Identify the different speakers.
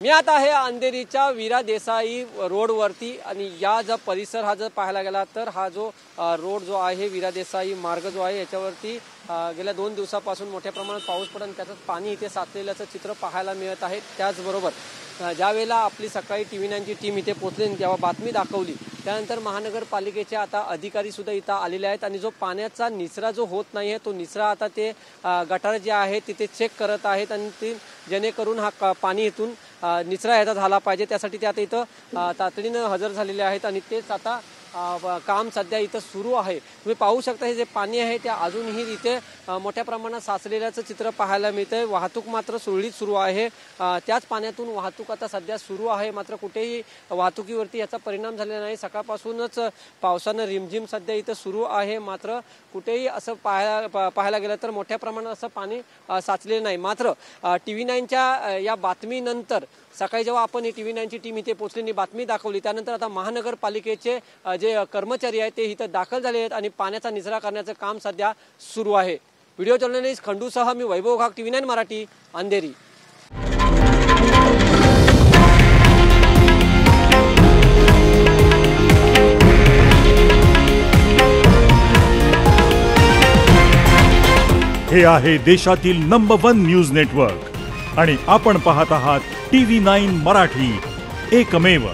Speaker 1: मी आता आहे अंधेरीच्या वीरा देसाई रोडवरती आणि या जो परिसर हा जर पाहायला गेला तर हा जो रोड जो आहे वीरा देसाई मार्ग जो आहे याच्यावरती गेल्या 2 दिवसापासून मोठ्या प्रमाणात पाऊस पडून त्याचं पाणी इथे साचलेल्याचं चित्र पाहायला मिळत आहे। त्याचबरोबर ज्यावेळेला आपली सकाळी TV9 ची टीम इथे पोहोचली तेव्हा बातमी दाखवली त्यानंतर महानगरपालिकेचे आता अधिकारी सुद्धा इथं आलेले आहेत आणि जो पाण्याचा निचरा जो होत नाही आहे तो निचरा आता ते गटार जे आहे तिथे चेक करत आहेत आणि ते जेणेकरून हा पाणी इथून निचरा याचा झाला पाहिजे त्यासाठी ते आता इथं तातडीने हजर झालेले आहेत आणि तेच आता काम सध्या इथं सुरू आहे। तुम्ही पाहू शकता हे जे पाणी आहे ते अजूनही इथे मोठ्या प्रमाणात साचलेल्याचं चित्र पाहायला मिळतंय। वाहतूक मात्र सुरळीत सुरू आहे। त्याच पाण्यातून वाहतूक आता सध्या सुरू आहे मात्र कुठेही वाहतुकीवरती याचा परिणाम झालेला नाही। सकाळपासूनच पावसानं रिमझिम सध्या इथं सुरू आहे मात्र कुठेही असं पाहायला गेलं तर मोठ्या प्रमाणात असं पाणी साचलेलं नाही। मात्र TV9च्या या बातमीनंतर सकाळी जेव्हा आपण ही TV9 ची टीम इथे पोहोचली बातमी दाखवली त्यानंतर आता महानगरपालिकेचे जे कर्मचारी आहेत ते इथं दाखल झाले आहेत आणि पाण्याचा निचरा करण्याचं काम सध्या सुरू आहे। व्हिडिओ जर्नलिस्ट खंडूसह मी वैभव घाग TV9 मराठी अंधेरी।
Speaker 2: हे आहे देशातील नंबर 1 न्यूज नेटवर्क आणि आपण पाहत आहात TV9 मराठी, एकमेव।